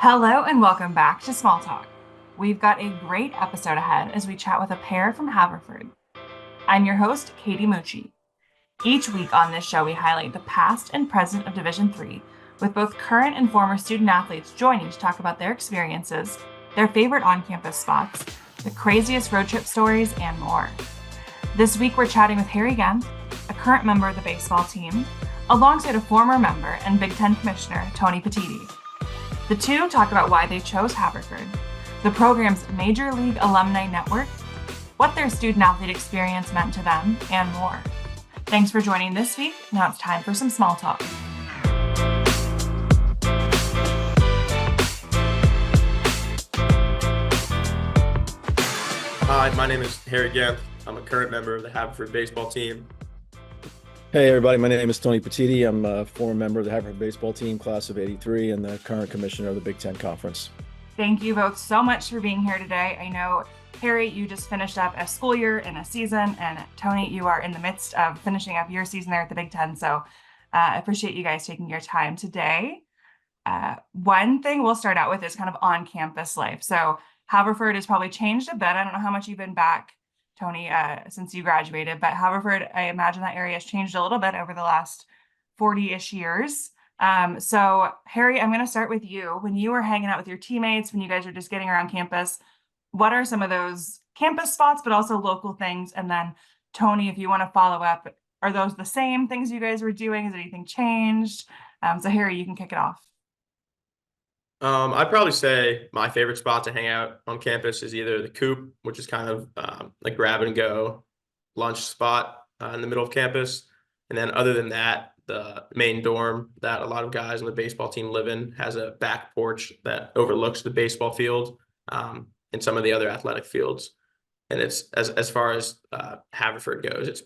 Hello and welcome back to Small Talk. We've got a great episode ahead as we chat with a pair from Haverford. I'm your host, Katie Mucci. Each week on this show, we highlight the past and present of Division III, with both current and former student athletes joining to talk about their experiences, their favorite on-campus spots, the craziest road trip stories, and more. This week, we're chatting with Harry Genth, a current member of the baseball team, alongside a former member and Big Ten commissioner, Tony Pettiti. The two talk about why they chose Haverford, the program's Major League Alumni Network, what their student-athlete experience meant to them, and more. Thanks for joining this week. Now it's time for some small talk. Hi, my name is Harry Genth. I'm a current member of the Haverford baseball team. Hey everybody, my name is Tony Pettiti. I'm a former member of the Haverford baseball team, class of '83, and the current commissioner of the Big Ten Conference. Thank you both so much for being here today. I know, Harry, you just finished up a school year and a season, and Tony, you are in the midst of finishing up your season there at the Big Ten. So I appreciate you guys taking your time today. One thing we'll start out with is kind of on-campus life. So Haverford has probably changed a bit. I don't know how much you've been back, Tony, since you graduated, but Haverford, I imagine that area has changed a little bit over the last 40-ish years. So Harry, I'm going to start with you. When you were hanging out with your teammates, when you guys were just getting around campus, what are some of those campus spots, but also local things? And then Tony, if you want to follow up, are those the same things you guys were doing? Has anything changed? So Harry, you can kick it off. I'd probably say my favorite spot to hang out on campus is either the Coop, which is kind of like grab and go lunch spot in the middle of campus. And then other than that, the main dorm that a lot of guys on the baseball team live in has a back porch that overlooks the baseball field and some of the other athletic fields. And it's as far as Haverford goes, it's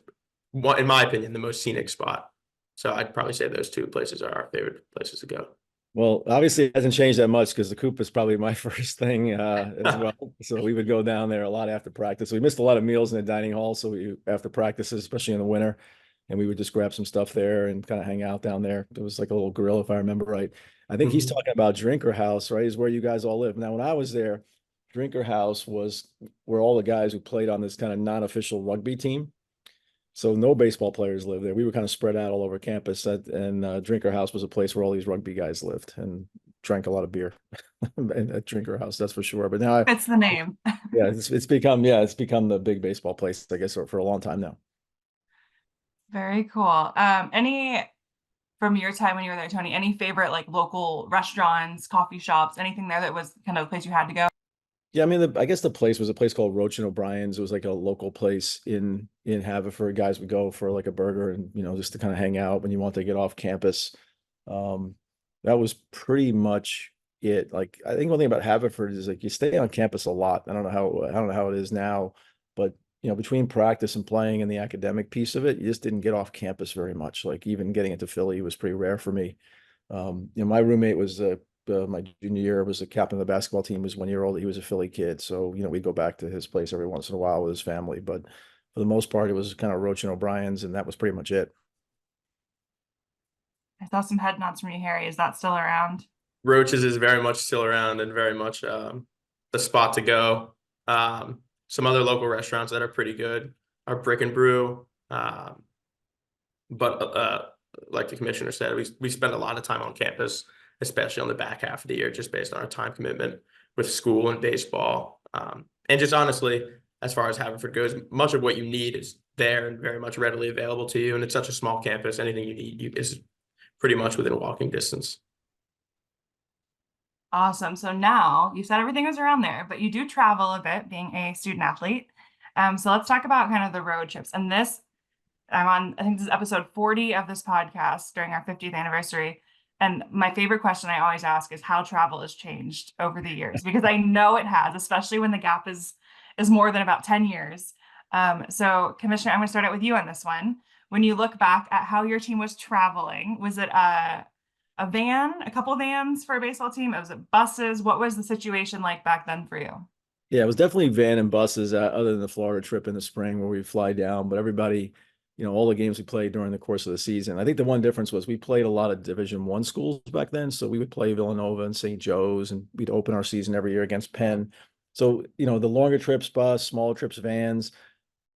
in my opinion, the most scenic spot. So I'd probably say those two places are our favorite places to go. Well, obviously it hasn't changed that much because the Coop is probably my first thing as well. So we would go down there a lot after practice. We missed a lot of meals in the dining hall. So after practices, especially in the winter, and we would just grab some stuff there and kind of hang out down there. It was like a little grill, if I remember right. I think he's talking about Drinker House, right? Is where you guys all live. Now, when I was there, Drinker House was where all the guys who played on this kind of non-official rugby team. So no baseball players lived there. We were kind of spread out all over campus, and Drinker House was a place where all these rugby guys lived and drank a lot of beer at Drinker House, that's for sure. But now, It's the name. yeah, it's become the big baseball place, I guess, for a long time now. Very cool. Any from your time when you were there, Tony, any favorite like local restaurants, coffee shops, anything there that was kind of the place you had to go? Yeah, I mean, I guess the place was a place called Roach and O'Brien's. It was like a local place in Haverford. Guys would go for like a burger and just to kind of hang out when you want to get off campus. That was pretty much it. Like I think one thing about Haverford is like you stay on campus a lot. I don't know how it is now, but between practice and playing and the academic piece of it, you just didn't get off campus very much. Like even getting into Philly was pretty rare for me. My roommate was my junior year, was a captain of the basketball team, was 1 year old. He was a Philly kid. So, we'd go back to his place every once in a while with his family. But for the most part, it was kind of Roach and O'Brien's, and that was pretty much it. I saw some head nods from you, Harry. Is that still around? Roaches is very much still around and very much the spot to go. Some other local restaurants that are pretty good are Brick and Brew. But like the commissioner said, we spend a lot of time on campus, especially on the back half of the year, just based on our time commitment with school and baseball. And just honestly, as far as Haverford goes, much of what you need is there and very much readily available to you. And it's such a small campus, anything you need is pretty much within walking distance. Awesome. So now you said everything was around there, but you do travel a bit being a student athlete. So let's talk about kind of the road trips. And I think this is episode 40 of this podcast during our 50th anniversary. And my favorite question I always ask is how travel has changed over the years, because I know it has, especially when the gap is more than about 10 years. So Commissioner, I'm going to start out with you on this one. When you look back at how your team was traveling, was it a van, a couple vans for a baseball team? Was it buses? What was the situation like back then for you? Yeah, it was definitely van and buses, other than the Florida trip in the spring where we fly down. But everybody, all the games we played during the course of the season. I think the one difference was we played a lot of Division I schools back then. So we would play Villanova and St. Joe's, and we'd open our season every year against Penn. So, the longer trips, bus, smaller trips, vans.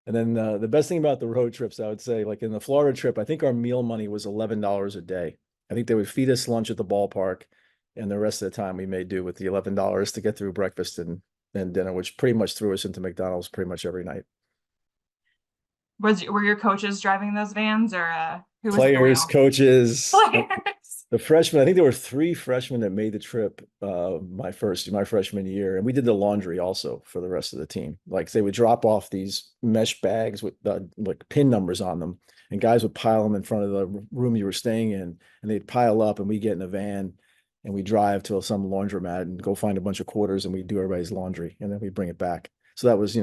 And then the best thing about the road trips, I would say, like in the Florida trip, I think our meal money was $11 a day. I think they would feed us lunch at the ballpark, and the rest of the time we made do with the $11 to get through breakfast and dinner, which pretty much threw us into McDonald's pretty much every night. Were your coaches driving those vans, or who was at the Players, wheel? coaches, Players. the freshmen. I think there were 3 freshmen that made the trip my freshman year, and we did the laundry also for the rest of the team. Like they would drop off these mesh bags with like pin numbers on them, and guys would pile them in front of the room you were staying in, and they'd pile up, and we get in a van and we drive to some laundromat and go find a bunch of quarters, and we do everybody's laundry, and then we bring it back. So that was,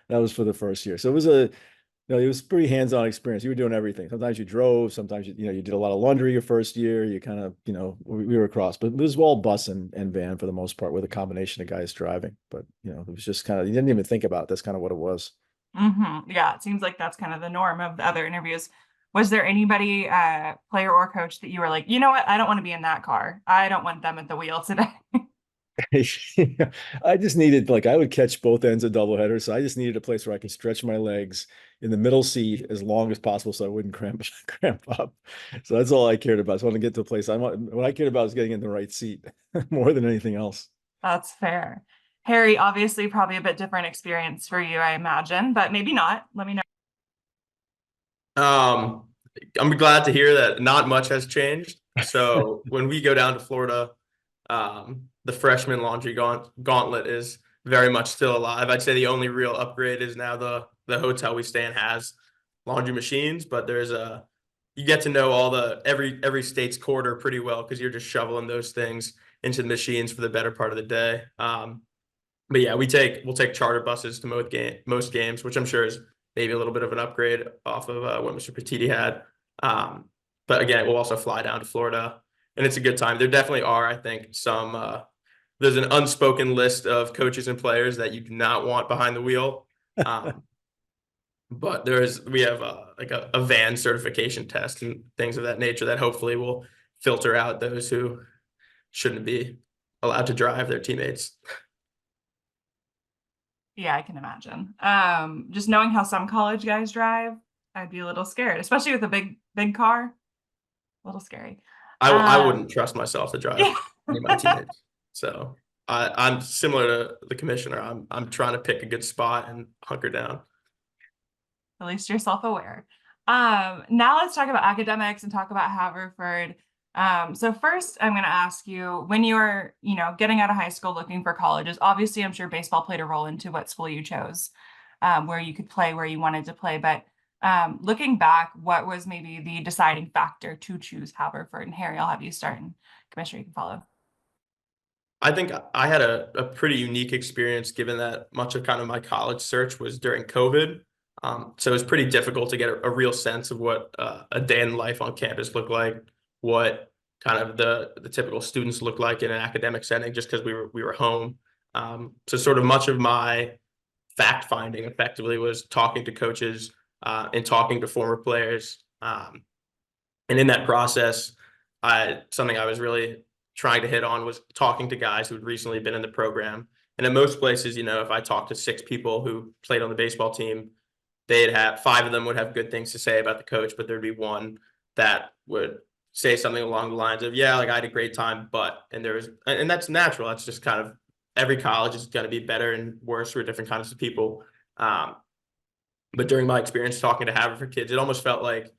that was for the first year. So it was it was pretty hands-on experience. You were doing everything. Sometimes you drove, sometimes you did a lot of laundry your first year. You kind of, we were across, but it was all bus and van for the most part, with a combination of guys driving. But it was just kind of, you didn't even think about it. That's kind of what it was. Yeah, it seems like that's kind of the norm of the other interviews. Was there anybody, player or coach, that you were like, you know what, I don't want to be in that car. I don't want them at the wheel today. I just needed, like, I would catch both ends of doubleheaders. So I just needed a place where I could stretch my legs in the middle seat as long as possible so I wouldn't cramp up. So that's all I cared about. So I wanted to get to a place what I cared about was getting in the right seat more than anything else. That's fair. Harry, obviously probably a bit different experience for you, I imagine, but maybe not. Let me know. I'm glad to hear that not much has changed. So when we go down to Florida, the freshman laundry gauntlet is very much still alive. I'd say the only real upgrade is now the hotel we stay in has laundry machines, but you get to know every state's quarter pretty well because you're just shoveling those things into the machines for the better part of the day. But yeah, we'll take charter buses to most games, which I'm sure is maybe a little bit of an upgrade off of what Mr. Pettiti had. But again, we'll also fly down to Florida, and it's a good time. There definitely are, I think, there's an unspoken list of coaches and players that you do not want behind the wheel. But we have like a van certification test and things of that nature that hopefully will filter out those who shouldn't be allowed to drive their teammates. Yeah, I can imagine. Just knowing how some college guys drive, I'd be a little scared, especially with a big car. A little scary. I wouldn't trust myself to drive Yeah. any of my teammates. So I'm similar to the commissioner. I'm trying to pick a good spot and hunker down. At least you're self-aware. Now let's talk about academics and talk about Haverford. So first, I'm going to ask you, when you were, getting out of high school looking for colleges, obviously, I'm sure baseball played a role into what school you chose, where you could play where you wanted to play. But looking back, what was maybe the deciding factor to choose Haverford? And Harry, I'll have you start, and Commissioner, you can follow. I think I had a pretty unique experience given that much of kind of my college search was during COVID. So it was pretty difficult to get a real sense of what a day in life on campus looked like, what kind of the typical students look like in an academic setting, just because we were home. So sort of much of my fact finding effectively was talking to coaches and talking to former players. And in that process, something I was really trying to hit on was talking to guys who had recently been in the program. And in most places, if I talked to 6 people who played on the baseball team, they'd have 5 of them would have good things to say about the coach, but there'd be one that would say something along the lines of, yeah, like I had a great time, and that's natural. That's just kind of every college is going to be better and worse for different kinds of people. But during my experience talking to Haverford kids, it almost felt like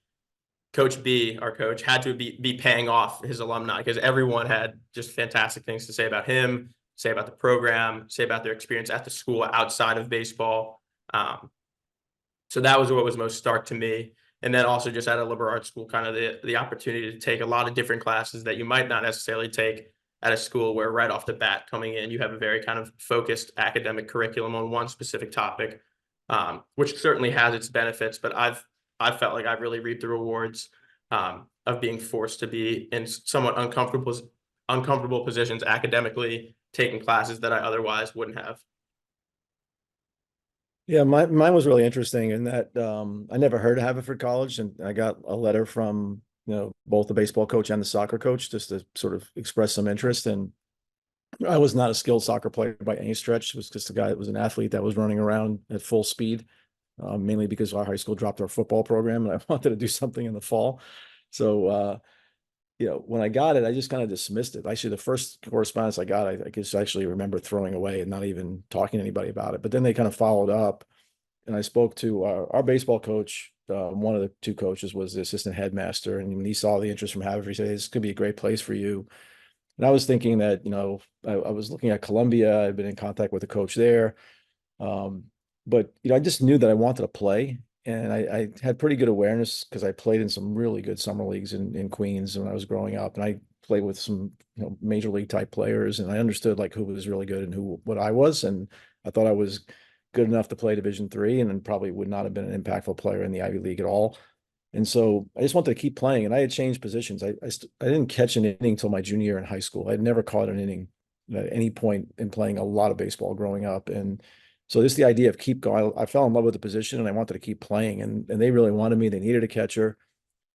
Coach B, our coach, had to be paying off his alumni because everyone had just fantastic things to say about him, say about the program, say about their experience at the school outside of baseball. So that was what was most stark to me. And then also just at a liberal arts school, kind of the opportunity to take a lot of different classes that you might not necessarily take at a school where right off the bat coming in, you have a very kind of focused academic curriculum on one specific topic, which certainly has its benefits, but I've felt like I've really reaped the rewards of being forced to be in somewhat uncomfortable positions academically, taking classes that I otherwise wouldn't have. Yeah, mine was really interesting in that I never heard of Haverford College, and I got a letter from both the baseball coach and the soccer coach just to sort of express some interest. And I was not a skilled soccer player by any stretch. It was just a guy that was an athlete that was running around at full speed, mainly because our high school dropped our football program, and I wanted to do something in the fall. So when I got it, I just kind of dismissed it. Actually, the first correspondence I got, I guess I actually remember throwing away and not even talking to anybody about it. But then they kind of followed up, and I spoke to our baseball coach. One of the two coaches was the assistant headmaster, and when he saw the interest from Haverford, he said, "This could be a great place for you." And I was thinking that, I was looking at Columbia. I've been in contact with the coach there. Um, but I just knew that I wanted to play, and I had pretty good awareness because I played in some really good summer leagues in Queens when I was growing up, and I played with some major league type players, and I understood like who was really good and who what I was, and I thought I was good enough to play Division III, and then probably would not have been an impactful player in the Ivy League at all. And so I just wanted to keep playing, and I had changed positions. I didn't catch an inning until my junior year in high school. I'd never caught an inning at any point in playing a lot of baseball growing up. And so this the idea of keep going. I fell in love with the position, and I wanted to keep playing. And they really wanted me. They needed a catcher.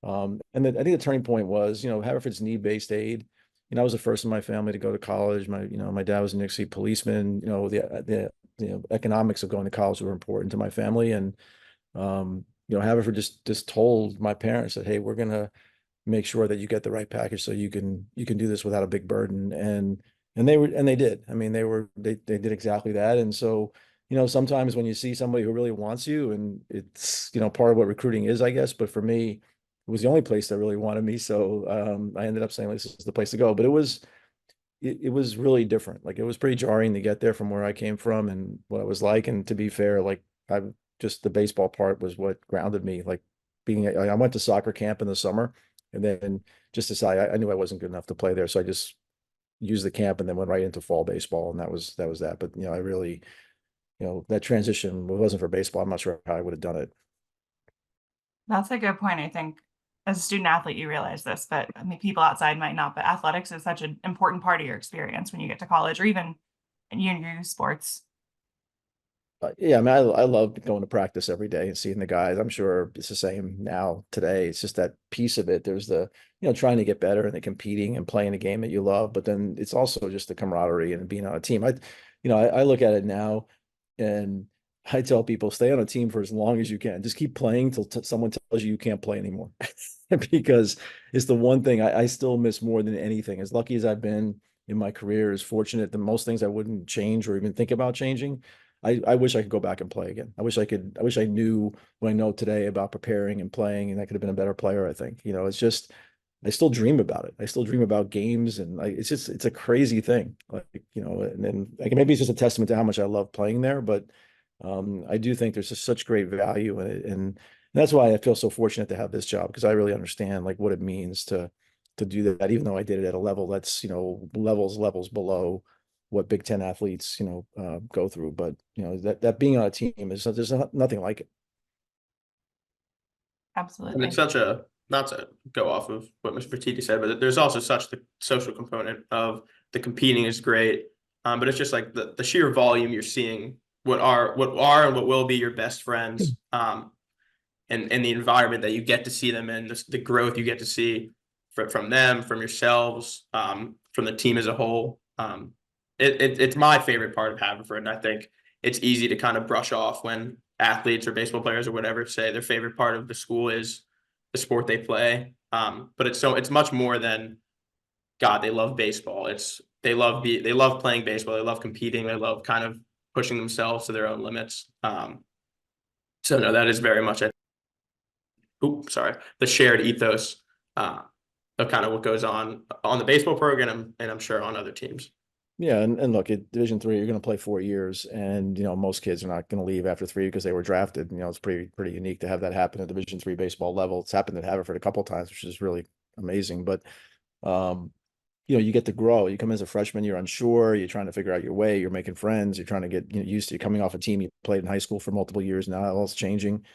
And then I think the turning point was, Haverford's need-based aid. I was the first in my family to go to college. My dad was a Nixie policeman. The economics of going to college were important to my family, and Haverford just told my parents that, hey, we're gonna make sure that you get the right package so you can do this without a big burden. And they did. I mean, they did exactly that. And so, sometimes when you see somebody who really wants you, and it's, part of what recruiting is, I guess, but for me, it was the only place that really wanted me. So I ended up saying this is the place to go. But it was really different. Like, it was pretty jarring to get there from where I came from and what it was like. And to be fair, like, I just the baseball part was what grounded me. Like, I went to soccer camp in the summer, and then just decided I knew I wasn't good enough to play there. So I just used the camp and then went right into fall baseball. And that was that. But, I really, that transition, if it wasn't for baseball, I'm not sure how I would have done it. That's a good point. I think as a student athlete, you realize this, but I mean, people outside might not. But athletics is such an important part of your experience when you get to college or even in your sports. Yeah, I mean, I love going to practice every day and seeing the guys. I'm sure it's the same now today. It's just that piece of it. There's the, trying to get better and the competing and playing a game that you love, but then it's also just the camaraderie and being on a team. I look at it now, and I tell people, stay on a team for as long as you can. Just keep playing till someone tells you can't play anymore, because it's the one thing I still miss more than anything. As lucky as I've been in my career, as fortunate that most things I wouldn't change or even think about changing. I wish I could go back and play again. I wish I knew what I know today about preparing and playing, and I could have been a better player, I think. It's just, I still dream about it. I still dream about games, and it's a crazy thing. Like, and then like maybe it's just a testament to how much I love playing there, but I do think there's just such great value in it. And that's why I feel so fortunate to have this job, because I really understand like what it means to do that, even though I did it at a level that's, levels below what Big Ten athletes, go through. But that being on a team there's nothing like it. And it's Absolutely. such a, not to go off of what Mr. Pettiti said, but there's also such the social component of the competing is great. But it's just like the sheer volume you're seeing what are and what will be your best friends, and the environment that you get to see them in, the growth you get to see from them, from yourselves, from the team as a whole. It's my favorite part of Haverford, and I think it's easy to kind of brush off when athletes or baseball players or whatever say their favorite part of the school is the sport they play. But it's much more than God. They love baseball. They love playing baseball. They love competing. They love kind of pushing themselves to their own limits. So no, that is very much the shared ethos of kind of what goes on the baseball program, and I'm sure on other teams. Yeah, and look, at Division III, you're going to play 4 years, and most kids are not going to leave after 3 because they were drafted. It's pretty unique to have that happen at Division III baseball level. It's happened at Haverford a couple of times, which is really amazing. But you get to grow. You come as a freshman, you're unsure, you're trying to figure out your way, you're making friends, you're trying to get used to coming off a team you played in high school for multiple years. Now all it's changing.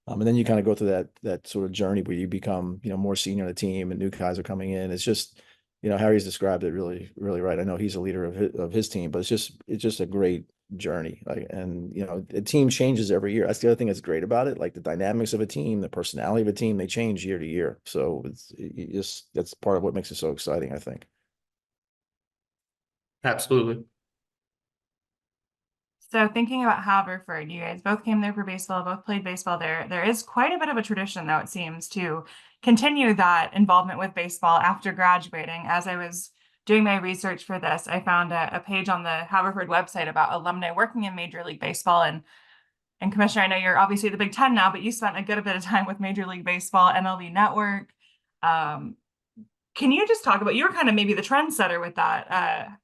And then you kind of go through that sort of journey where you become, more senior on the team and new guys are coming in. It's just, Harry's described it really, really right. I know he's a leader of his team, but it's just a great journey. Like, and the team changes every year. That's the other thing that's great about it. Like the dynamics of a team, the personality of a team, they change year to year. So that's part of what makes it so exciting, I think. Absolutely. So thinking about Haverford, you guys both came there for baseball, both played baseball there. There is quite a bit of a tradition, though, it seems, to continue that involvement with baseball after graduating. As I was doing my research for this, I found a page on the Haverford website about alumni working in Major League Baseball. And Commissioner, I know you're obviously the Big Ten now, but you spent a good bit of time with Major League Baseball, MLB Network. Um, can you just talk about, you were kind of maybe the trendsetter with that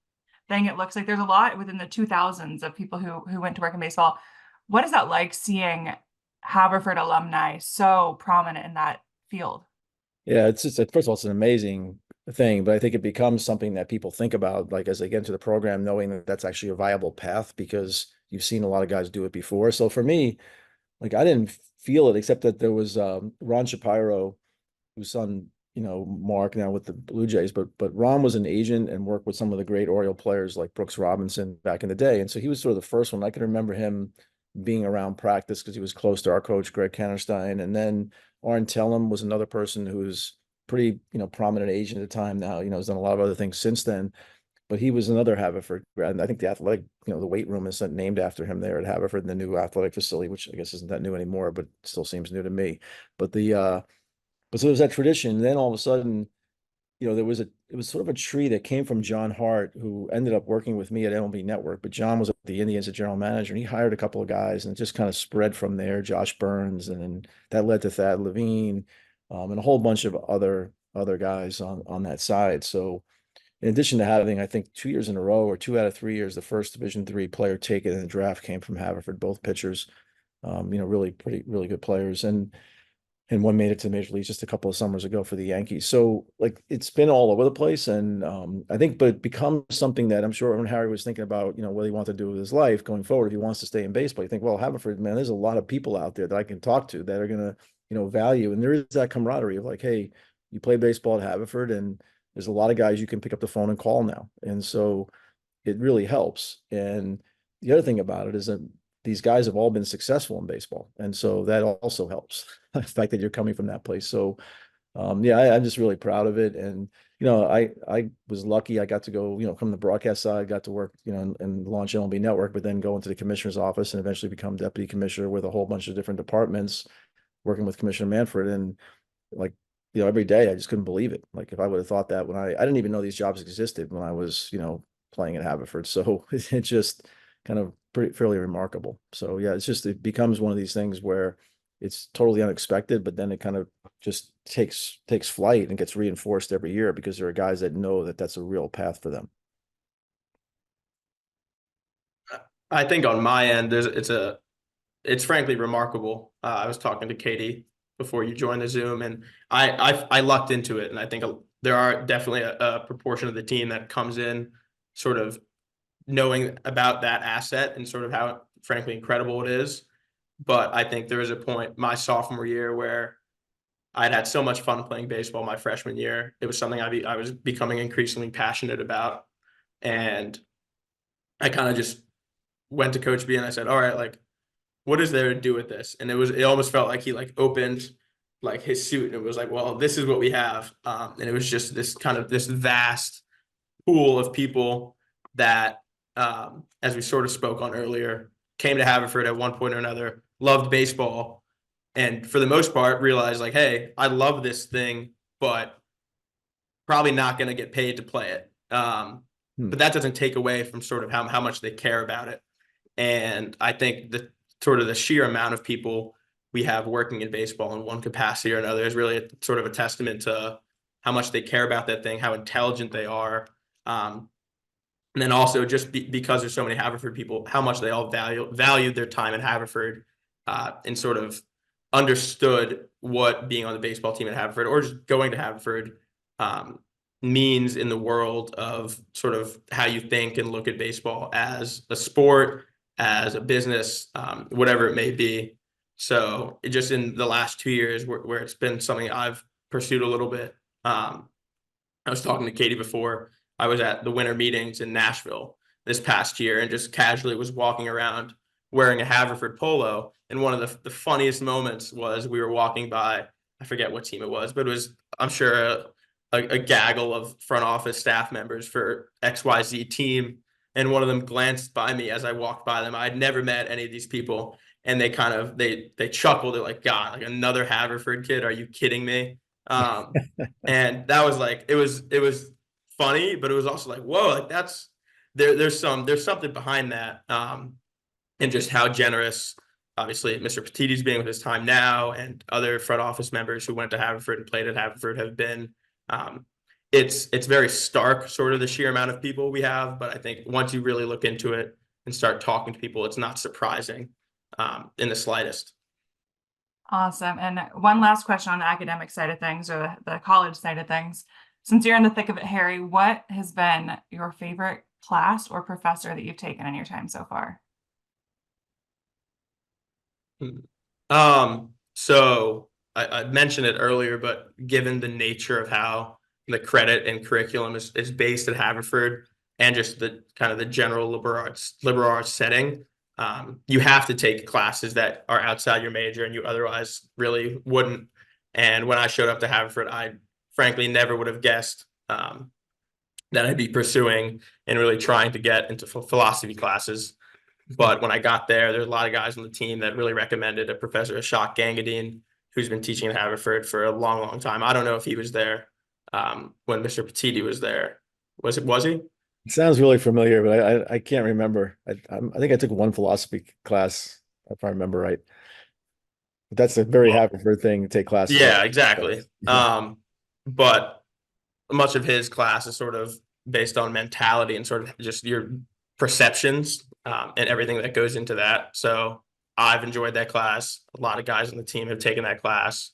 thing. It looks like there's a lot within the 2000s of people who went to work in baseball. What is that like seeing Haverford alumni so prominent in that field? Yeah, it's just first of all, it's an amazing thing, but I think it becomes something that people think about, like as they get into the program, knowing that that's actually a viable path because you've seen a lot of guys do it before. So for me, like I didn't feel it, except that there was Ron Shapiro, whose son, Mark now with the Blue Jays, but Ron was an agent and worked with some of the great Oriole players like Brooks Robinson back in the day. And so he was sort of the first one. I can remember him being around practice because he was close to our coach, Greg Kannerstein. And then Arn Tellem was another person who's pretty, prominent agent at the time now, has done a lot of other things since then. But he was another Haverford grad. And I think the athletic, the weight room is named after him there at Haverford in the new athletic facility, which I guess isn't that new anymore, but still seems new to me. But but so there was that tradition. And then all of a sudden, it was sort of a tree that came from John Hart, who ended up working with me at MLB Network. But John was at the Indians as general manager, and he hired a couple of guys, and it just kind of spread from there. Josh Burns, and then that led to Thad Levine, and a whole bunch of other guys on that side. So in addition to having, I think 2 years in a row or 2 out of 3 years, the first Division III player taken in the draft came from Haverford, both pitchers, really really good players. And one made it to the major leagues just a couple of summers ago for the Yankees. So like it's been all over the place. And I think, but it becomes something that I'm sure when Harry was thinking about, what he wants to do with his life going forward, if he wants to stay in baseball, you think, well, Haverford, man, there's a lot of people out there that I can talk to that are going to, value. And there is that camaraderie of like, hey, you play baseball at Haverford and there's a lot of guys you can pick up the phone and call now. And so it really helps. And the other thing about it is that these guys have all been successful in baseball. And so that also helps the fact that you're coming from that place. So, yeah, I'm just really proud of it. And, I was lucky. I got to go, from the broadcast side, got to work, and launch MLB Network, but then go into the commissioner's office and eventually become deputy commissioner with a whole bunch of different departments, working with Commissioner Manfred. And like, every day I just couldn't believe it. Like if I would have thought that when I didn't even know these jobs existed when I was, playing at Haverford. So it just kind of fairly remarkable. So yeah, it becomes one of these things where it's totally unexpected, but then it kind of just takes flight and gets reinforced every year because there are guys that know that that's a real path for them. I think on my end, it's frankly remarkable. I was talking to Katie before you joined the Zoom, and I lucked into it, and I think there are definitely a proportion of the team that comes in sort of knowing about that asset and sort of how frankly incredible it is. But I think there was a point my sophomore year where I'd had so much fun playing baseball my freshman year. It was something I was becoming increasingly passionate about, and I kind of just went to Coach B and I said, "All right, like, what is there to do with this?" And it almost felt like he like opened like his suit and it was like, "Well, this is what we have," and it was just this vast pool of people that, as we sort of spoke on earlier, came to Haverford at one point or another, loved baseball, and for the most part realized like, hey, I love this thing, but probably not going to get paid to play it. But that doesn't take away from sort of how much they care about it. And I think the sort of the sheer amount of people we have working in baseball in one capacity or another is really sort of a testament to how much they care about that thing, how intelligent they are. And then also just because there's so many Haverford people, how much they all valued their time at Haverford, and sort of understood what being on the baseball team at Haverford or just going to Haverford, means in the world of sort of how you think and look at baseball as a sport, as a business, whatever it may be. So it just in the last 2 years where it's been something I've pursued a little bit, I was talking to Katie before. I was at the winter meetings in Nashville this past year and just casually was walking around wearing a Haverford polo. And one of the funniest moments was we were walking by, I forget what team it was, but it was, I'm sure, a gaggle of front office staff members for XYZ team. And one of them glanced by me as I walked by them. I'd never met any of these people. And they kind of they chuckled. They're like, God, like another Haverford kid. Are you kidding me? And that was like it was funny, but it was also like, whoa, like that's there's something behind that. And just how generous, obviously, Mr. Pettiti's being with his time now, and other front office members who went to Haverford and played at Haverford have been. Um, it's very stark, sort of the sheer amount of people we have, but I think once you really look into it and start talking to people, it's not surprising in the slightest. Awesome. And one last question on the academic side of things, or the college side of things. Since you're in the thick of it, Harry, what has been your favorite class or professor that you've taken in your time so far? So I mentioned it earlier, but given the nature of how the credit and curriculum is based at Haverford and just the kind of the general liberal arts setting, you have to take classes that are outside your major and you otherwise really wouldn't. And when I showed up to Haverford, I frankly never would have guessed that I'd be pursuing and really trying to get into philosophy classes. But when I got there's a lot of guys on the team that really recommended a Professor Ashok Gangadine, who's been teaching at Haverford for a long, long time. I don't know if he was there when Mr. Pettiti was there. Was he? It sounds really familiar, but I can't remember. I think I took one philosophy class, if I remember right. But that's a very Well, Haverford thing to take classes like yeah, exactly. But much of his class is sort of based on mentality and sort of just your perceptions and everything that goes into that. So I've enjoyed that class. A lot of guys on the team have taken that class,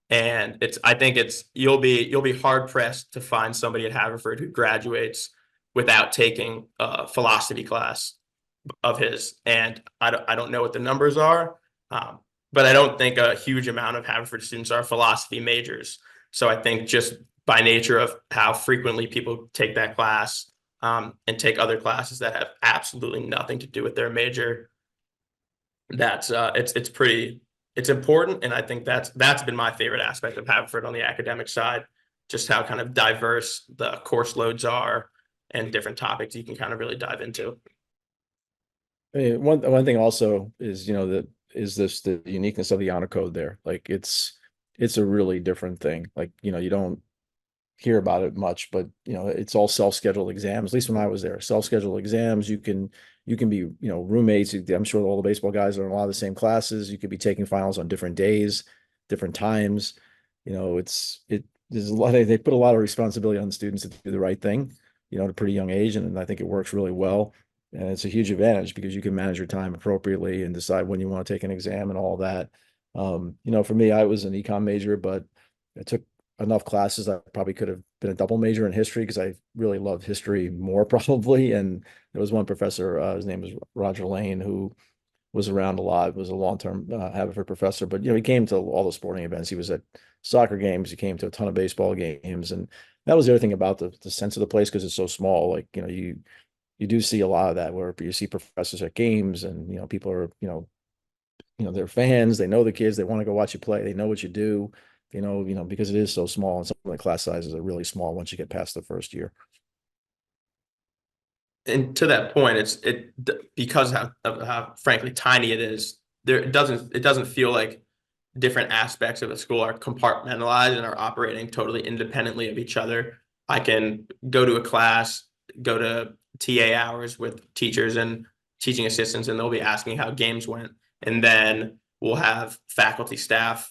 and I think you'll be hard pressed to find somebody at Haverford who graduates without taking a philosophy class of his. And I don't know what the numbers are, um, but I don't think a huge amount of Haverford students are philosophy majors. So I think just by nature of how frequently people take that class and take other classes that have absolutely nothing to do with their major, that's it's important. And I think that's been my favorite aspect of Haverford on the academic side, just how kind of diverse the course loads are and different topics you can kind of really dive into. I mean, one thing also is, the uniqueness of the honor code there. Like it's a really different thing. Like, you don't hear about it much, but it's all self-scheduled exams. At least when I was there, self-scheduled exams. You can be, roommates. I'm sure all the baseball guys are in a lot of the same classes. You could be taking finals on different days, different times. There's a lot they put a lot of responsibility on the students to do the right thing, at a pretty young age. And I think it works really well. And it's a huge advantage because you can manage your time appropriately and decide when you want to take an exam and all that. For me, I was an econ major, but I took enough classes. I probably could have been a double major in history because I really loved history more probably. And there was one professor, his name was Roger Lane, who was around a lot, was a long-term Haverford professor, but he came to all the sporting events. He was at soccer games. He came to a ton of baseball games. And that was the other thing about the sense of the place, because it's so small. Like, you do see a lot of that where you see professors at games and, people are, they're fans, they know the kids, they want to go watch you play, they know what you do, because it is so small, and some of the class sizes are really small once you get past the first year. And to that point, because of how frankly tiny it is. It doesn't feel like different aspects of the school are compartmentalized and are operating totally independently of each other. I can go to a class, go to TA hours with teachers and teaching assistants, and they'll be asking how games went, and then we'll have faculty, staff,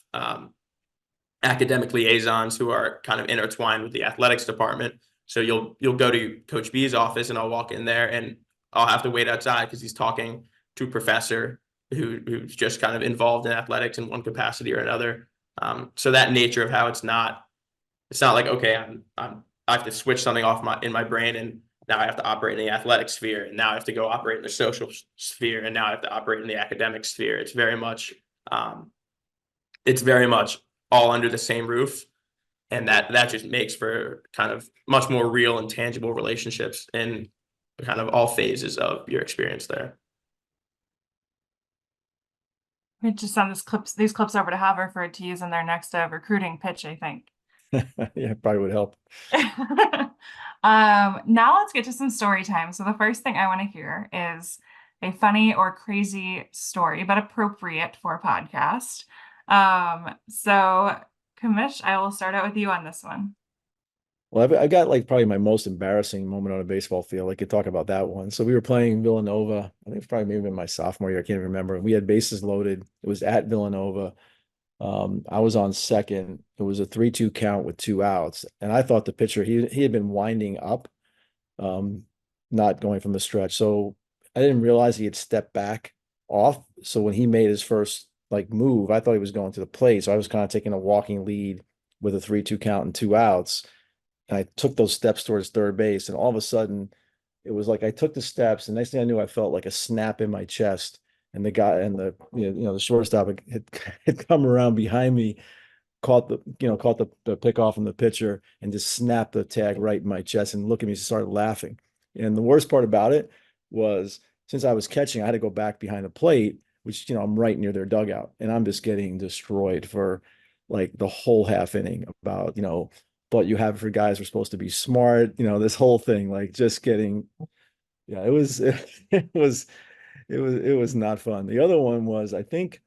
academic liaisons who are kind of intertwined with the athletics department. So you'll go to Coach B's office, and I'll walk in there, and I'll have to wait outside because he's talking to a professor who's just kind of involved in athletics in one capacity or another. So that nature of how it's not like, okay, I have to switch something off in my brain, and now I have to operate in the athletic sphere, and now I have to go operate in the social sphere, and now I have to operate in the academic sphere. It's very much all under the same roof. And that just makes for kind of much more real and tangible relationships in kind of all phases of your experience there. We just send these clips over to Haverford to use in their next recruiting pitch, I think. Yeah, probably would help. Now let's get to some story time. So the first thing I want to hear is a funny or crazy story, but appropriate for a podcast. So Kamish, I will start out with you on this one. Well, I've got like probably my most embarrassing moment on a baseball field. I could talk about that one. So we were playing Villanova. I think it's probably maybe in my sophomore year. I can't even remember. We had bases loaded. It was at Villanova. I was on second. It was a 3-2 count with 2 outs. And I thought the pitcher, he had been winding up, um, not going from the stretch. So I didn't realize he had stepped back off. So when he made his first like move, I thought he was going to the plate. So I was kind of taking a walking lead with a 3-2 count and 2 outs. And I took those steps towards third base. And all of a sudden, it was like I took the steps, and next thing I knew, I felt like a snap in my chest. And the guy and the shortstop had come around behind me, caught the pickoff from the pitcher, and just snapped the tag right in my chest and looked at me and started laughing. And the worst part about it was, since I was catching, I had to go back behind the plate, which I'm right near their dugout, and I'm just getting destroyed for like the whole half inning about thought you have for guys were supposed to be smart, this whole thing, like just getting, yeah, it was it was not fun. The other one was, I think,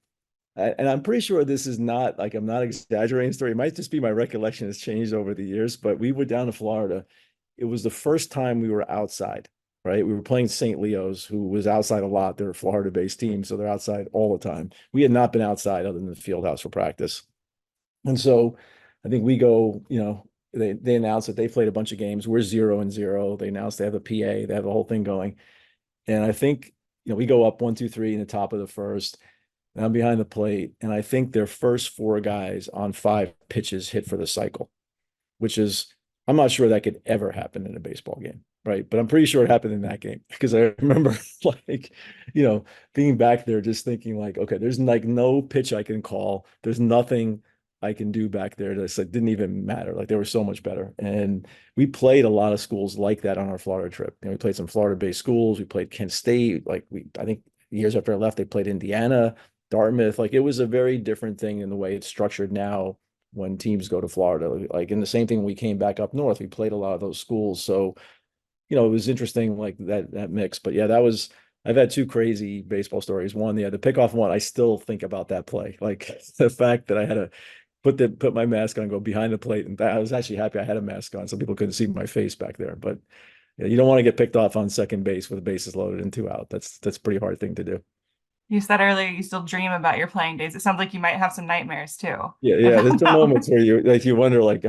and I'm pretty sure this is not like, I'm not exaggerating the story. It might just be my recollection has changed over the years, but we were down to Florida. It was the first time we were outside, right? We were playing St. Leo's, who was outside a lot. They're a Florida-based team, so they're outside all the time. We had not been outside other than the field house for practice. And so I think we go, they announced that they played a bunch of games. We're 0-0. They announced they have a PA, they have the whole thing going. And I think, we go up 1-2-3 in the top of the first, and I'm behind the plate. And I think their first 4 guys on 5 pitches hit for the cycle, which is, I'm not sure that could ever happen in a baseball game, right? But I'm pretty sure it happened in that game, because I remember like, being back there just thinking like, okay, there's like no pitch I can call. There's nothing I can do back there. That's like didn't even matter. Like they were so much better. And we played a lot of schools like that on our Florida trip. We played some Florida-based schools. We played Kent State. Like I think years after I left, they played Indiana, Dartmouth. Like it was a very different thing in the way it's structured now when teams go to Florida. Like, and the same thing when we came back up north, we played a lot of those schools. So, it was interesting, like that mix. But yeah, I've had 2 crazy baseball stories. One, yeah, the pickoff one, I still think about that play. Like the fact that I had to put my mask on, go behind the plate. And I was actually happy I had a mask on so people couldn't see my face back there. But yeah, you don't want to get picked off on second base with the bases loaded and 2 out. That's a pretty hard thing to do. You said earlier you still dream about your playing days. It sounds like you might have some nightmares too. Yeah. There's some moments where you wonder, like,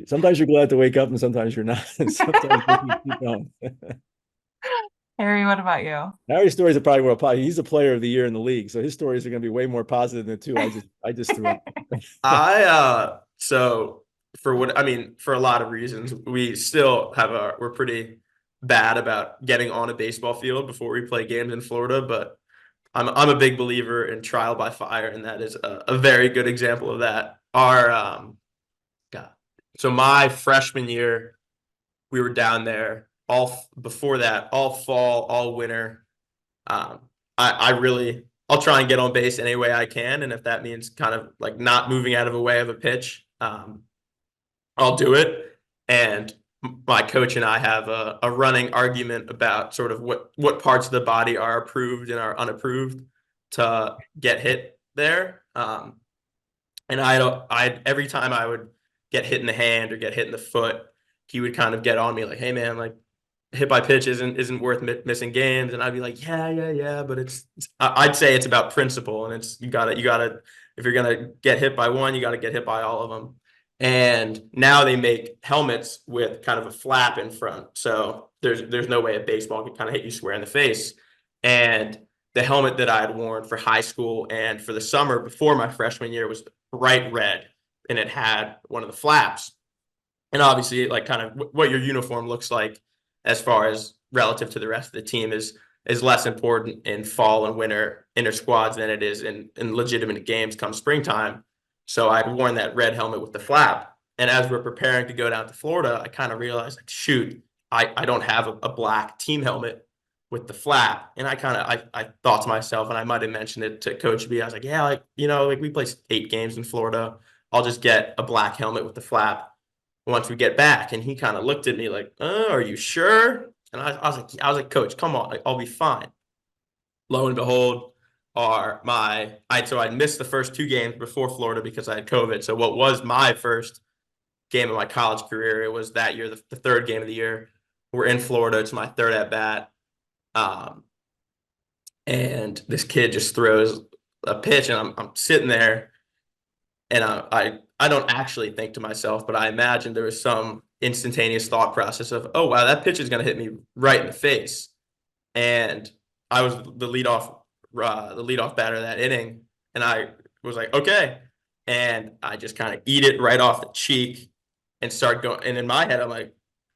sometimes you're glad to wake up and sometimes you're not. And sometimes you keep going. Harry, what about you? Harry's stories are probably more positive. He's a player of the year in the league, so his stories are going to be way more positive than 2 I just threw out. So for a lot of reasons, we still we're pretty bad about getting on a baseball field before we play games in Florida, but I'm a big believer in trial by fire, and that is a very good example of that. So my freshman year, we were down there before that, all fall, all winter. I'll try and get on base any way I can. And if that means kind of like not moving out of the way of a pitch, I'll do it. And my coach and I have a running argument about sort of what parts of the body are approved and are unapproved to get hit there. And every time I would get hit in the hand or get hit in the foot, he would kind of get on me like, "Hey man, like hit by pitch isn't worth missing games." And I'd be like, yeah, but I'd say it's about principle, and it's you gotta if you're gonna get hit by one, you gotta get hit by all of them. And now they make helmets with kind of a flap in front, so there's no way a baseball can kind of hit you square in the face. And the helmet that I had worn for high school and for the summer before my freshman year was bright red, and it had one of the flaps. And obviously, like kind of what your uniform looks like as far as relative to the rest of the team is less important in fall and winter inter squads than it is in legitimate games come springtime. So I'd worn that red helmet with the flap, And as we're preparing to go down to Florida, I kind of realized, like, shoot, I don't have a black team helmet with the flap. And I thought to myself, and I might have mentioned it to Coach B, I was like, yeah, like, like we play 8 games in Florida. I'll just get a black helmet with the flap once we get back. And he kind of looked at me like, are you sure? And I was like, Coach, come on, like, I'll be fine. Lo and behold, so I missed the first 2 games before Florida because I had COVID. So what was my first game of my college career, it was that year, the third game of the year. We're in Florida. It's my third at bat. And this kid just throws a pitch, and I'm sitting there, and I don't actually think to myself, but I imagine there was some instantaneous thought process of, oh wow, that pitch is going to hit me right in the face. And I was the leadoff batter that inning, and I was like, okay, and I just kind of eat it right off the cheek and start going. And in my head, I'm like,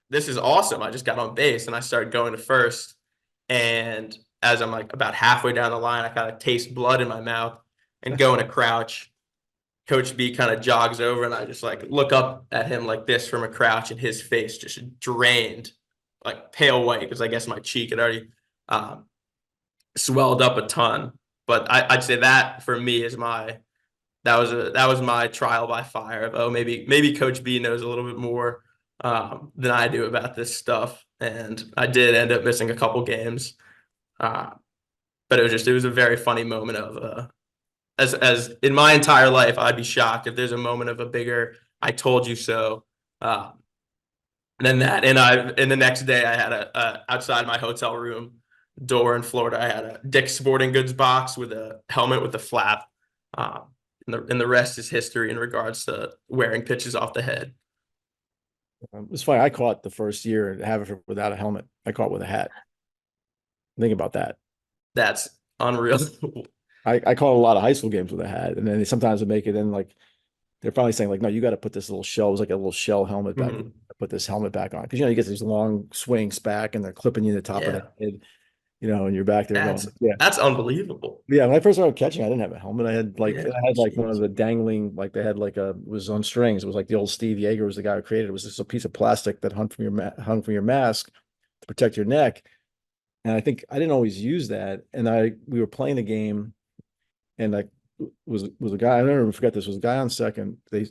this is awesome. I just got on base, and I started going to first. And as I'm like about halfway down the line, I kind of taste blood in my mouth and go in a crouch. Coach B kind of jogs over, and I just like look up at him like this from a crouch, and his face just drained, like pale white, because I guess my cheek had already swelled up a ton. But I'd say that for me is that was my trial by fire of, oh, maybe Coach B knows a little bit more than I do about this stuff. And I did end up missing a couple games. But it was a very funny moment of as in my entire life, I'd be shocked if there's a moment of a bigger "I told you so" than that. And the next day, I had a outside my hotel room door in Florida, I had a Dick's Sporting Goods box with a helmet with a flap. And the rest is history in regards to wearing pitches off the head. It's funny. I caught the first year at Haverford without a helmet. I caught with a hat. Think about that. That's unreal. I caught a lot of high school games with a hat, and then they sometimes would make it in like they're finally saying like, no, you got to put this little shell. It was like a little shell helmet back. Mhm. Put this helmet back on because you get these long swings back, and they're clipping you in the top of the head. And you're back there going, yeah, That's unbelievable. yeah. When I first started catching, I didn't have a helmet. I had Yeah, I had like one of the dangling, like they had like it was on strings. It was like the old Steve Yeager was the guy who created it. It was just a piece of plastic that hung from your mask to protect your neck. And I think I didn't always use that. And we were playing the game, and I was a guy. I never forget this. Was a guy on second. The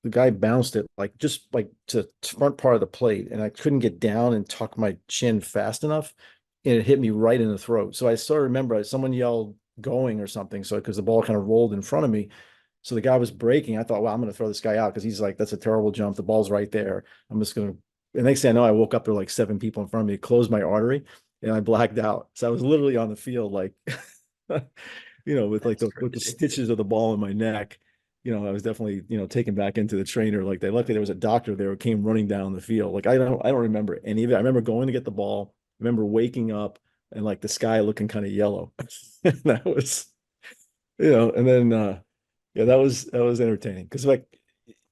guy bounced it like just like to front part of the plate, and I couldn't get down and tuck my chin fast enough, and it hit me right in the throat. So I sort of remember someone yelled "going" or something. So because the ball kind of rolled in front of me, so the guy was breaking. I thought, well, I'm going to throw this guy out because he's like, that's a terrible jump. The ball's right there. I'm just going to. And next thing I know, I woke up there like 7 people in front of me, closed my artery, and I blacked out. So I was literally on the field like, with like with the stitches of the ball in my neck. I was definitely, taken back into the trainer. Like luckily there was a doctor there who came running down the field. Like I don't remember any of it. I remember going to get the ball. I remember waking up and like the sky looking kind of yellow. That was, and then yeah, that was entertaining. Because like,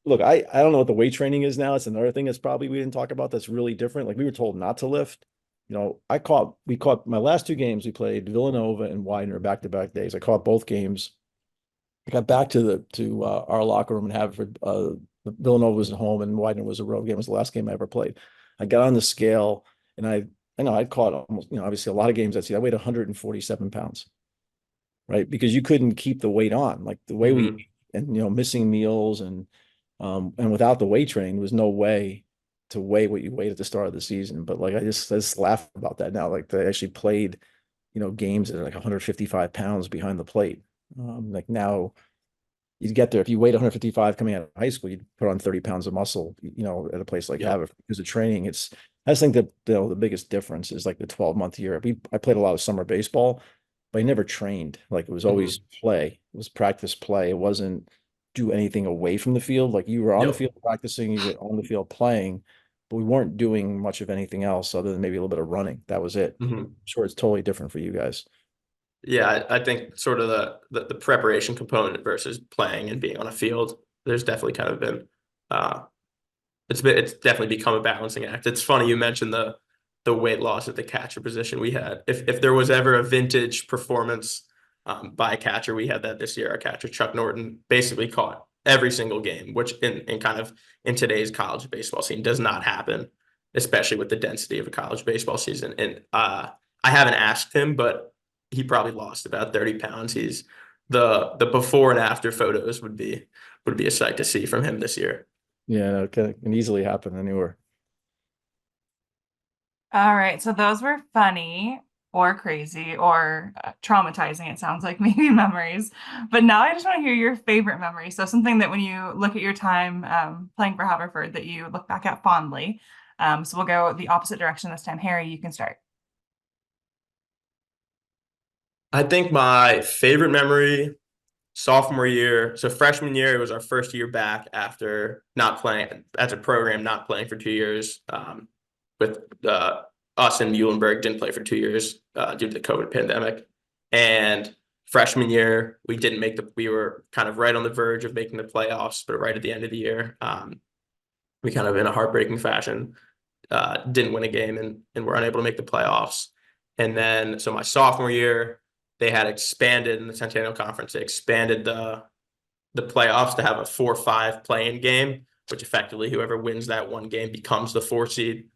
look, I don't know what the weight training is now. It's another thing that's probably we didn't talk about that's really different. Like we were told not to lift. We caught my last 2 games. We played Villanova and Widener back-to-back days. I caught both games. I got back to our locker room in Haverford. Villanova was at home and Widener was a road game. It was the last game I ever played. I got on the scale, and I know I'd caught almost, obviously a lot of games. I weighed 147 pounds, right? Because you couldn't keep the weight on, like the way we, and missing meals and without the weight training, there was no way to weigh what you weighed at the start of the season. But like I just laugh about that now. Like they actually played, games that are like 155 pounds behind the plate. Like now you'd get there if you weighed 155 coming out of high school, you'd put on 30 pounds of muscle, at a place like Haverford because of training. I just think that the biggest difference is like the 12-month year. I played a lot of summer baseball, but I never trained. Like it was always play. It was practice play. It wasn't do anything away from the field. Like you were on the field practicing, you were on the field playing, but we weren't doing much of anything else other than maybe a little bit of running. That was it. I'm sure it's totally different for you guys. Yeah, I think sort of the preparation component versus playing and being on a field, there's definitely kind of been it's definitely become a balancing act. It's funny you mentioned the weight loss at the catcher position we had. If there was ever a vintage performance by a catcher, we had that this year. Our catcher Chuck Norton basically caught every single game, which in kind of in today's college baseball scene does not happen, especially with the density of a college baseball season. And I haven't asked him, but he probably lost about 30 pounds. He's the before and after photos would be a sight to see from him this year. Yeah, no, it can easily happen anywhere. All right, so those were funny or crazy or traumatizing, it sounds like maybe memories. But now I just want to hear your favorite memory. So something that when you look at your time playing for Haverford that you look back at fondly. So we'll go the opposite direction this time. Harry, you can start. I think my favorite memory sophomore year. So freshman year, it was our first year back after not playing as a program, not playing for 2 years. With us and Muhlenberg didn't play for 2 years due to the COVID pandemic. And freshman year, we were kind of right on the verge of making the playoffs, but right at the end of the year, we kind of in a heartbreaking fashion didn't win a game and were unable to make the playoffs. And then, so my sophomore year, they had expanded in the Centennial Conference. They expanded the playoffs to have a 4-5 play-in game, which effectively whoever wins that one game becomes the 4 seed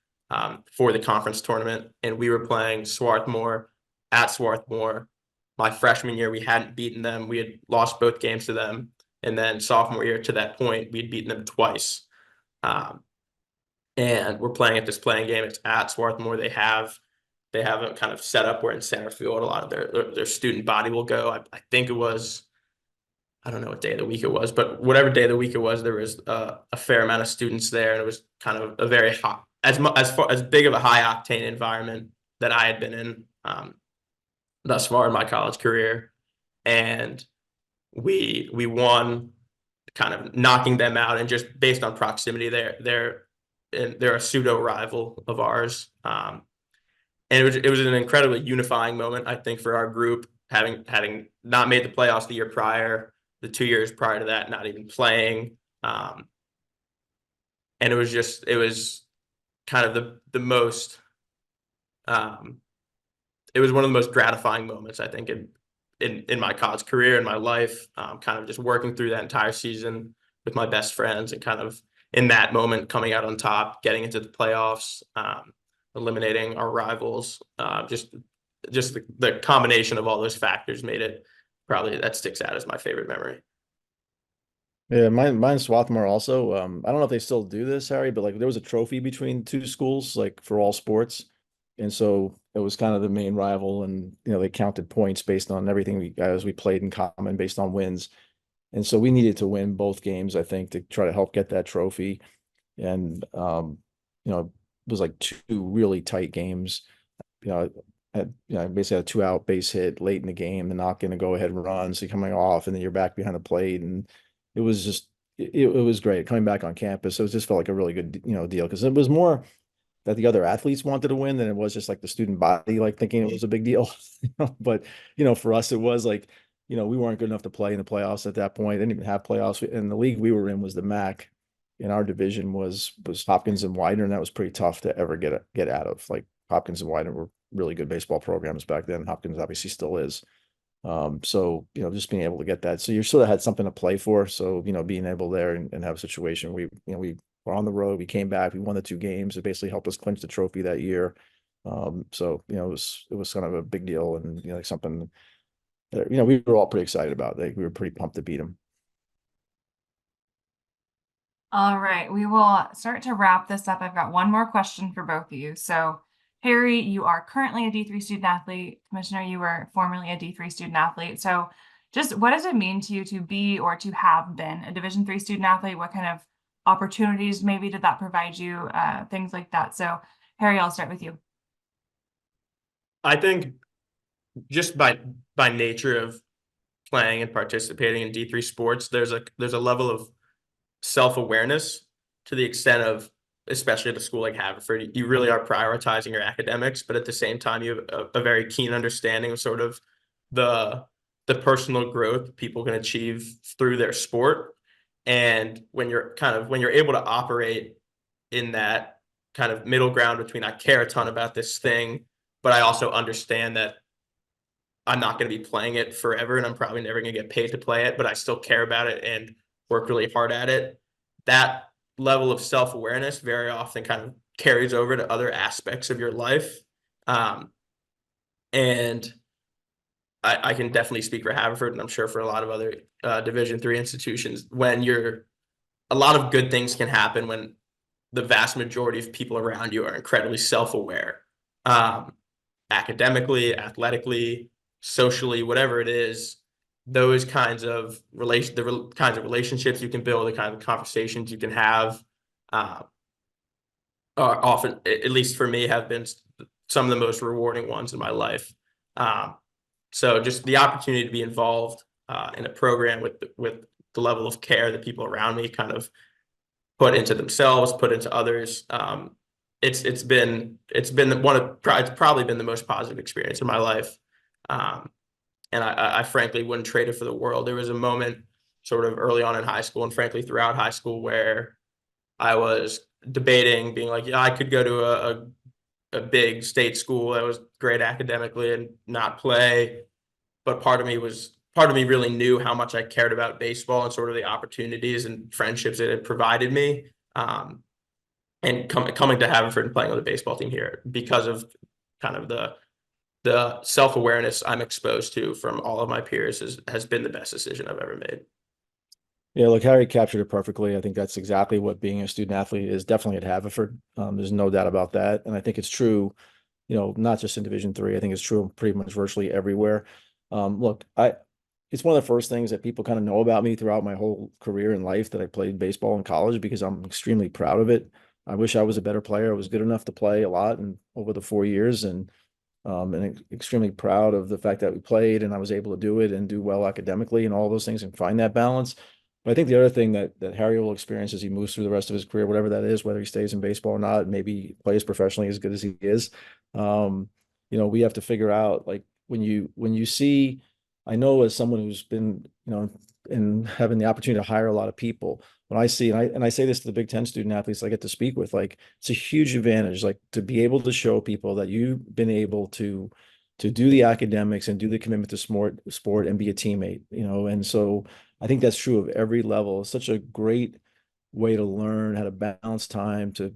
for the conference tournament. And we were playing Swarthmore at Swarthmore. My freshman year, we hadn't beaten them. We had lost both games to them. And then sophomore year, to that point, we'd beaten them twice. And we're playing at this playing game. It's at Swarthmore. They have a kind of setup where in center field a lot of their student body will go. I think it was, I don't know what day of the week it was, but whatever day of the week it was, there was a fair amount of students there, and it was kind of a very hot, as big of a high octane environment that I had been in thus far in my college career, and we won, kind of knocking them out, and just based on proximity, they're a pseudo rival of ours. And it was an incredibly unifying moment, I think, for our group, having not made the playoffs the year prior, the 2 years prior to that, not even playing. And it was kind of the most, it was one of the most gratifying moments, I think, in my college career, in my life, kind of just working through that entire season with my best friends and kind of in that moment coming out on top, getting into the playoffs, eliminating our rivals. Just the combination of all those factors made it probably that sticks out as my favorite memory. Yeah, mine's Swarthmore also. I don't know if they still do this, Harry, but like there was a trophy between two schools, like for all sports. And so it was kind of the main rival, and they counted points based on everything we played in common based on wins. And so we needed to win both games, I think, to try to help get that trophy. And it was like two really tight games. I basically had a 2-out base hit late in the game and not going to go ahead and run. So you're coming off, and then you're back behind the plate, and it was just it was great coming back on campus. It just felt like a really good deal, because it was more that the other athletes wanted to win than it was just like the student body like thinking it was a big deal. But for us it was like we weren't good enough to play in the playoffs at that point. Didn't even have playoffs. And the league we were in was the MAC, and our division was Hopkins and Widener, and that was pretty tough to ever get out of. Like Hopkins and Widener were really good baseball programs back then. Hopkins obviously still is. So just being able to get that, so you sort of had something to play for. So being able there and have a situation, we were on the road, we came back, we won the 2 games. It basically helped us clinch the trophy that year. So it was kind of a big deal, and like something that we were all pretty excited about. Like we were pretty pumped to beat them. All right, we will start to wrap this up. I've got one more question for both of you. So, Harry, you are currently a D3 student athlete. Commissioner, you were formerly a D3 student athlete. So, just what does it mean to you to be or to have been a Division III student athlete? What kind of opportunities maybe did that provide you? Things like that. So, Harry, I'll start with you. I think just by nature of playing and participating in D3 sports, there's a level of self-awareness to the extent of, especially at a school like Haverford, you really are prioritizing your academics, but at the same time, you have a very keen understanding of sort of the personal growth people can achieve through their sport. And when you're able to operate in that kind of middle ground between, I care a ton about this thing, but I also understand that I'm not going to be playing it forever, and I'm probably never going to get paid to play it, but I still care about it. And work really hard at it. That level of self-awareness very often kind of carries over to other aspects of your life. And I can definitely speak for Haverford, and I'm sure for a lot of other Division III institutions, when a lot of good things can happen when the vast majority of people around you are incredibly self-aware, academically, athletically, socially, whatever it is. Those kinds of kinds of relationships you can build, the kind of conversations you can have, are often, at least for me, have been some of the most rewarding ones in my life. So just the opportunity to be involved in a program with the level of care that people around me kind of put into themselves, put into others. It's probably been the most positive experience in my life. And I frankly wouldn't trade it for the world. There was a moment sort of early on in high school, and frankly throughout high school, where I was debating being like, yeah, I could go to a big state school that was great academically and not play. But part of me really knew how much I cared about baseball and sort of the opportunities and friendships it had provided me. And coming to Haverford and playing with a baseball team here because of kind of the self-awareness I'm exposed to from all of my peers has been the best decision I've ever made. Yeah, look, Harry captured it perfectly. I think that's exactly what being a student athlete is, definitely at Haverford. There's no doubt about that. And I think it's true, not just in Division III. I think it's true pretty much virtually everywhere. Look, it's one of the first things that people kind of know about me throughout my whole career in life, that I played baseball in college, because I'm extremely proud of it. I wish I was a better player. I was good enough to play a lot and over the 4 years, and extremely proud of the fact that we played and I was able to do it and do well academically and all those things and find that balance. But I think the other thing that Harry will experience as he moves through the rest of his career, whatever that is, whether he stays in baseball or not, maybe plays professionally as good as he is, we have to figure out, like, when you see, I know as someone who's been, and having the opportunity to hire a lot of people, when I see, and I say this to the Big Ten student athletes I get to speak with, like, it's a huge advantage, like, to be able to show people that you've been able to do the academics and do the commitment to sport and be a teammate, and so I think that's true of every level. It's such a great way to learn how to balance time to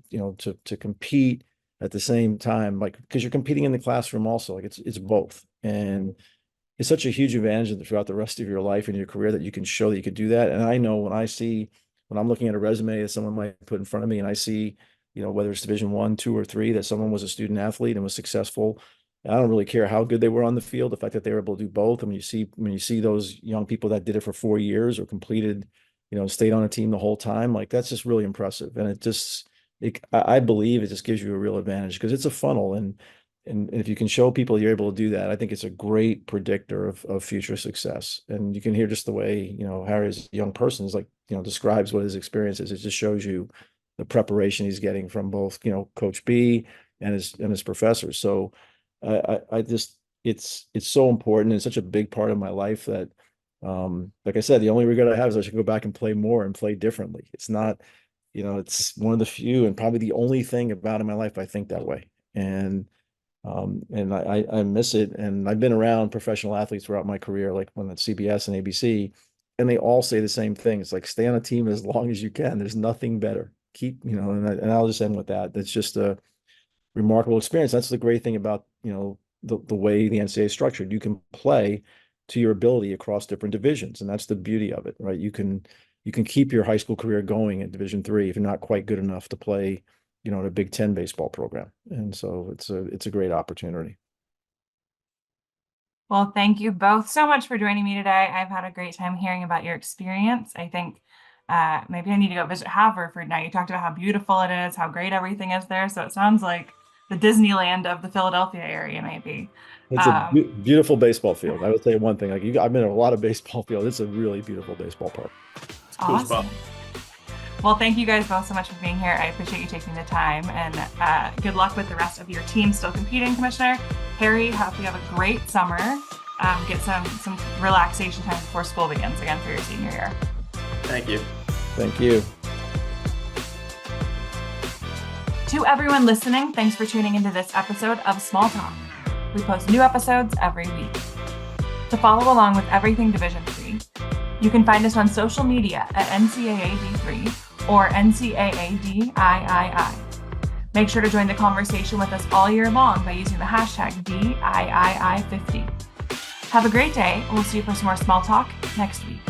compete at the same time, like, because you're competing in the classroom also, like, it's both. And it's such a huge advantage throughout the rest of your life and your career that you can show that you could do that. And I know when I'm looking at a resume that someone might put in front of me, and I see, whether it's Division I, II, or III, that someone was a student athlete and was successful, I don't really care how good they were on the field. The fact that they were able to do both. And when you see those young people that did it for 4 years or completed, stayed on a team the whole time, like, that's just really impressive. And I believe it just gives you a real advantage, because it's a funnel. And if you can show people you're able to do that, I think it's a great predictor of future success. And you can hear just the way, Harry, as a young person, is like, describes what his experience is. It just shows you the preparation he's getting from both, Coach B and his professors. So it's so important, and such a big part of my life that, like I said, the only regret I have is I should go back and play more and play differently. It's not, it's one of the few and probably the only thing about in my life I think that way. And I miss it. And I've been around professional athletes throughout my career, like when at CBS and ABC, and they all say the same thing. It's like, stay on a team as long as you can. There's nothing better. Keep, and I'll just end with that. That's just a remarkable experience. That's the great thing about, the way the NCAA is structured. You can play to your ability across different divisions. And that's the beauty of it, right? You can keep your high school career going at Division III if you're not quite good enough to play, in a Big Ten baseball program. And so it's a great opportunity. Well, thank you both so much for joining me today. I've had a great time hearing about your experience. I think maybe I need to go visit Haverford now. You talked about how beautiful it is, how great everything is there. So it sounds like the Disneyland of the Philadelphia area, maybe. It's a beautiful baseball field. I would say one thing, like, I've been in a lot of baseball fields. It's a really beautiful baseball park. Awesome. Well, thank you guys both so much for being here. I appreciate you taking the time, and good luck with the rest of your team still competing, Commissioner. Harry, hope you have a great summer. Get some relaxation time before school begins again for your senior year. Thank you. Thank you. To everyone listening, thanks for tuning into this episode of Small Talk. We post new episodes every week. To follow along with everything Division III, You can find us on social media at NCAAD3 or NCAADIII. Make sure to join the conversation with us all year long by using the hashtag DIII50. Have a great day, and we'll see you for some more small talk next week.